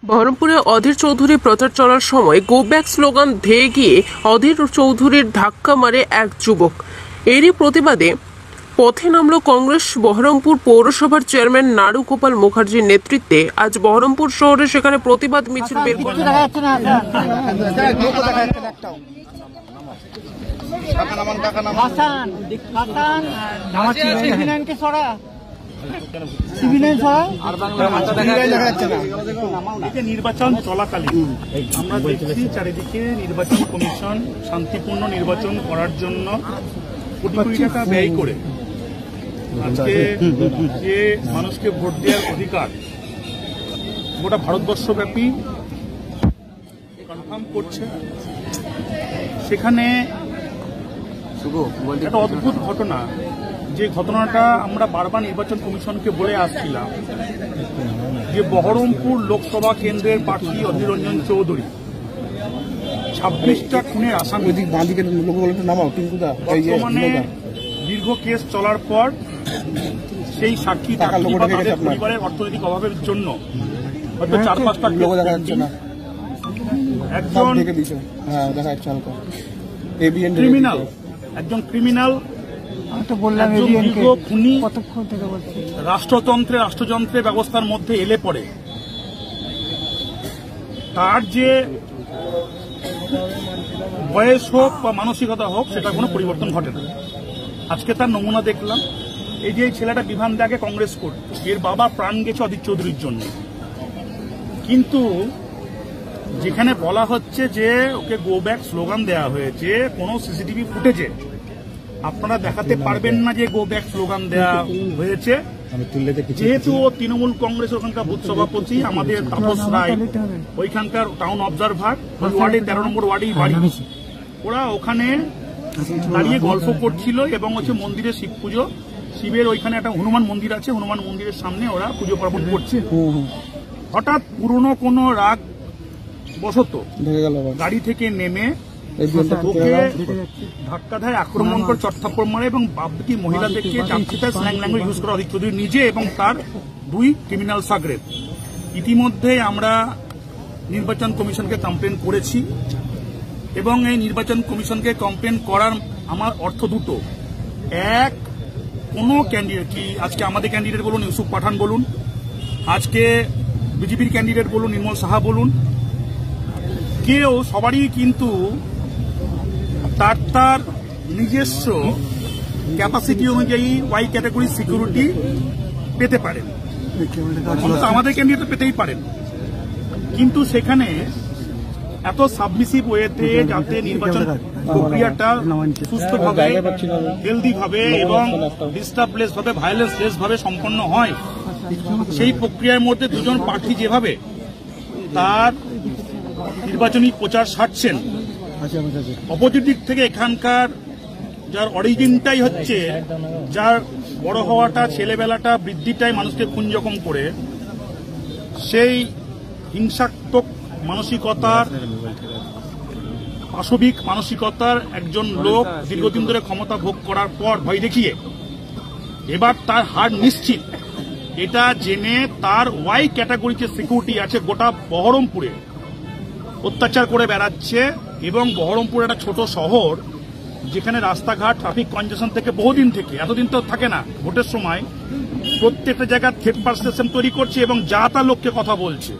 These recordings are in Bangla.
বহরমপুরে অধীর চৌধুরী প্রচার চলার সময় গো ব্যাক স্লোগান ধেয়ে গিয়ে অধীর চৌধুরীর ধাক্কা মারে এক যুবক। এরই প্রতিবাদে পথে নামল কংগ্রেস। বহরমপুর পৌরসভার চেয়ারম্যান নাড়ু গোপাল মুখার্জির নেতৃত্বে আজ বহরমপুর শহরে সেখানে প্রতিবাদ মিছিল বের করা নির্বাচন চলাকালীন আমরা দেখছি চারিদিকে নির্বাচন কমিশন শান্তিপূর্ণ নির্বাচন করার জন্য কোটি কোটি টাকা ব্যয় করে আজকে যে মানুষকে ভোট দেওয়ার অধিকার গোটা ভারতবর্ষব্যাপী কনফার্ম করছে। সেখানে একটা অদ্ভুত ঘটনা, যে ঘটনাটা আমরা বারবার নির্বাচন কমিশনকে বলে আসছিলাম, যে বহরমপুর লোকসভা কেন্দ্রের প্রার্থী অধীর রঞ্জন চৌধুরী 26টা খুনের আসামি বর্তমানে দীর্ঘ কেস চলার পর সেই সাক্ষী পরিবারের অর্থনৈতিক অভাবের জন্য হয়তো 4-5টা একজন ক্রিমিনাল রাষ্ট্রযন্ত্রের ব্যবস্থার মধ্যে এলে পড়ে তার যে বয়স হোক বা মানসিকতা হোক সেটা কোনো পরিবর্তন ঘটে না। আজকে তার নমুনা দেখলাম। এই যে ছেলেটা বিভান দাগে কংগ্রেস করত, এর বাবা প্রাণ গেছে অধীর চৌধুরীর জন্য, কিন্তু যেখানে বলা হচ্ছে যে ওকে গো ব্যাক স্লোগান দেওয়া হয়েছে, কোন সিসিটিভি ফুটেজে আপনারা দেখাতে পারবেন না যে গো ব্যাক স্লোগান দেওয়া হয়েছে। যেহেতু তৃণমূল কংগ্রেস ওখানকার বুথ সভাপতি আমাদের তাপস রায় ওইখানকার টাউন অবজারভার, ওয়ার্ডে 13 নম্বর ওয়ার্ডেই বাড়ি, ওরা ওখানে দাঁড়িয়ে গল্প করছিল এবং হচ্ছে মন্দিরে শিব পুজো, শিবের ওইখানে একটা হনুমান মন্দির আছে, হনুমান মন্দিরের সামনে ওরা পুজো পার্বণ করছে। হঠাৎ পুরনো কোনো রাগ বশত গাড়ি থেকে নেমে ওকে ধাক্কা দেয়, আক্রমণ করে চটথাপ্পড় মারে এবং বাকি মহিলাদেরকে চামচিতা স্ল্যাং ল্যাঙ্গুয়েজ ইউজ করা অধীর চৌধুরী নিজে এবং তার 2 ক্রিমিনাল সাগরেদ। ইতিমধ্যে আমরা নির্বাচন কমিশনকে কমপ্লেন করেছি এবং এই নির্বাচন কমিশনকে কমপ্লেন করার আমার অর্থ দুটো। এক, কোন ক্যান্ডিডেট, কি আজকে আমাদের ক্যান্ডিডেট বলুন, ইউসুফ পাঠান বলুন, আজকে বিজেপির ক্যান্ডিডেট বলুন, নির্মল সাহা বলুন, কেউ সবারই কিন্তু তার নিজস্ব ক্যাপাসিটি অনুযায়ী ওয়াই ক্যাটাগরি সিকিউরিটি পেতে পারেন, আমাদের ক্যান্ডিডেট পেতেই পারেন, কিন্তু সেখানে এত সাবমিসিভ ওয়েতে যাতে নির্বাচন প্রক্রিয়াটা সুস্থভাবে, হেলদি ভাবে এবং ডিস্টার্বলেস ভাবে, ভায়োলেন্সলেস ভাবে সম্পন্ন হয়, সেই প্রক্রিয়ার মধ্যে দুজন প্রার্থী যেভাবে তার নির্বাচনী প্রচার সারছেন, অপোজিট দিক থেকে এখানকার যার অরিজিনটাই হচ্ছে, যার বড় হওয়াটা, ছেলেবেলাটা, বৃদ্ধিটাই মানুষকে খুন জখম করে, সেই হিংসাত্মক মানসিকতার, পাশবিক মানসিকতার একজন লোক দীর্ঘদিন ধরে ক্ষমতা ভোগ করার পর ভয় দেখিয়ে এবার তার হার নিশ্চিত, এটা জেনে তার ওয়াই ক্যাটাগরিতে সিকিউরিটি আছে গোটা বহরমপুরে অত্যাচার করে বেড়াচ্ছে। এবং বহরমপুর একটা ছোট শহর, যেখানে রাস্তাঘাট ট্রাফিক কনজেশন থেকে বহুদিন থেকে, এতদিন তো থাকে না, ভোটের সময় প্রত্যেকটা জায়গায় থ্রেড পারসেপশন তৈরি করছে এবং যা তা লোককে কথা বলছে।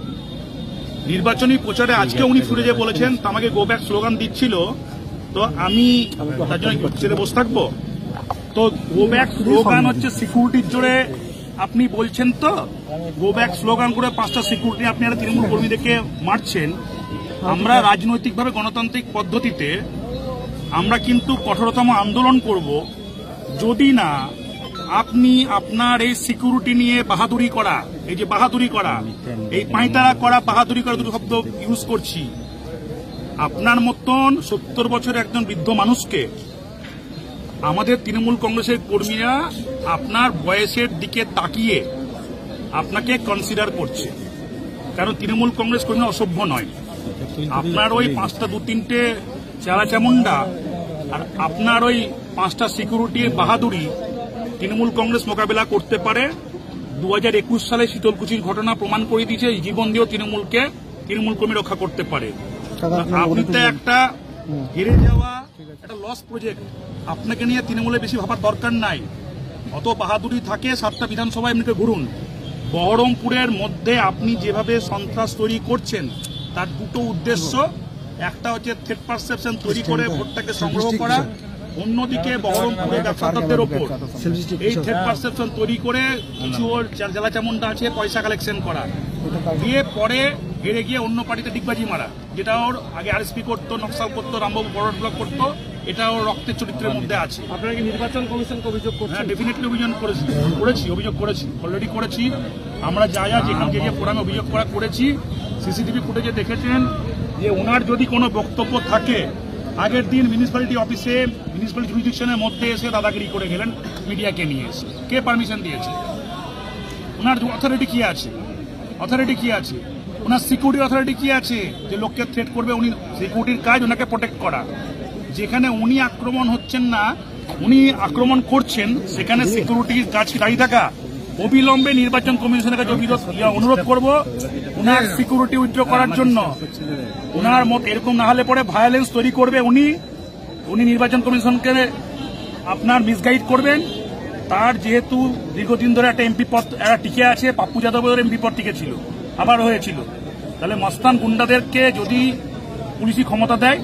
নির্বাচনী প্রচারে আজকে উনি ফিরে যে বলেছেন আমাকে গো ব্যাক স্লোগান দিচ্ছিল, তো আমি তার জন্য ছেড়ে বসে থাকবো? তো গো ব্যাক স্লোগান হচ্ছে সিকিউরিটির জোরে আপনি বলছেন, তো গো ব্যাক স্লোগান করে 5টা সিকিউরিটি আপনি একটা তৃণমূল কর্মীদেরকে মারছেন। আমরা রাজনৈতিকভাবে গণতান্ত্রিক পদ্ধতিতে আমরা কিন্তু কঠোরতম আন্দোলন করব যদি না আপনি আপনার এই সিকিউরিটি নিয়ে বাহাদুরি করা, এই যে বাহাদুরি করা, এই পাঁইতারা করা, বাহাদুরি করা দুটো শব্দ ইউজ করছি, আপনার মতন 70 বছরের একজন বৃদ্ধ মানুষকে আমাদের তৃণমূল কংগ্রেসের কর্মীরা আপনার বয়সের দিকে তাকিয়ে আপনাকে কনসিডার করছে, কারণ তৃণমূল কংগ্রেস কর্মীরা অসভ্য নয়। আপনার ওই 5টা 2-3টে চেলা চামুন্ডা আর আপনার ওই 5টা সিকিউরিটির বাহাদুরি তৃণমূল কংগ্রেস মোকাবিলা করতে পারে 2021 সালে শীতলকুচির ঘটনা প্রমাণ করে দিয়েছে জীবন দিয়েও তৃণমূল কর্মী রক্ষা করতে পারে। আপনি তো একটা হেরে যাওয়া একটা লস প্রজেক্ট, আপনাকে নিয়ে তৃণমূলে বেশি ভাবার দরকার নাই। অত বাহাদুরি থাকে 7টা বিধানসভায় এমনিকে ঘুরুন। বহরমপুরের মধ্যে আপনি যেভাবে সন্ত্রাস তৈরি করছেন তার দুটো উদ্দেশ্য, একটা হচ্ছে থ্রেট পারসেপশন তৈরি করে ভোটটাকে সংগ্রহ করা, অন্যদিকে বহরমপুরের ব্যবসাদারদের ওপর এই থ্রেট পারসেপশন তৈরি করে কিছু জেলা চামুন্ডা আছে পয়সা কালেকশন করা, দিয়ে পরে হেরে গিয়ে অন্য পার্টিতে ডিগবাজি মারা, যেটা ওর আগে আরএসপি করতো, নকশাল করতো, রামবাবু ফরওয়ার্ড ব্লক করতো, এটা ওর রক্তের চরিত্রের মধ্যে আছে। আপনারা কি নির্বাচন কমিশনকে অভিযোগ করছেন? হ্যাঁ, ডেফিনেটলি অভিযোগ করেছি অলরেডি করেছি। আমরা যা যেখানে যে ফোরামে অভিযোগ করেছি, সিসিটিভি ফুটেজে দেখেছেন যে ওনার যদি কোনো বক্তব্য থাকে, আগের দিন মিউনিসিপ্যালিটি অফিসে মিউনিসিপ্যালিটি জুরিডিকশনের মধ্যে এসে দাদাগিরি করে গেলেন মিডিয়াকে নিয়ে এসে। কে পারমিশন দিয়েছে? ওনার অথরিটি কি আছে? ওনার সিকিউরিটি অথরিটি কি আছে যে লোককে থ্রেট করবে? উনি সিকিউরিটির কাজ ওনাকে প্রোটেক্ট করা। যেখানে উনি আক্রমণ হচ্ছেন না, উনি আক্রমণ করছেন, সেখানে সিকিউরিটির কাজ দাঁড়িয়ে থাকা। অবিলম্বে নির্বাচন কমিশনের কাছে অনুরোধ করব ওনার সিকিউরিটি উইথড্র করার জন্য। ওনার মত এরকম না হলে পরে ভায়োলেন্স তৈরি করবে উনি নির্বাচন কমিশনকে আপনার মিসগাইড করবেন। তার যেহেতু দীর্ঘদিন ধরে একটা এমপি পদ টিকে আছে, পাপ্পু যাদবের এমপি পদ টিকে ছিল, আবার হয়েছিল, তাহলে মস্তান গুন্ডাদেরকে যদি পুলিশি ক্ষমতা দেয়,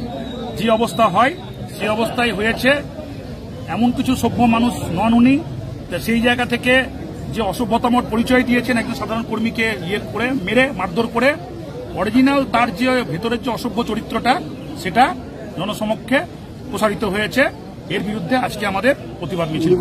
যে অবস্থা হয় সেই অবস্থায় হয়েছে। এমন কিছু সভ্য মানুষ নন উনি। সেই জায়গা থেকে যে অসভ্যতামর পরিচয় দিয়েছেন একজন সাধারণ কর্মীকে মেরে মারধর করে, অরিজিনাল তার যে ভেতরের যে অসভ্য চরিত্রটা সেটা জনসমক্ষে প্রসারিত হয়েছে। এর বিরুদ্ধে আজকে আমাদের প্রতিবাদ মিছিল।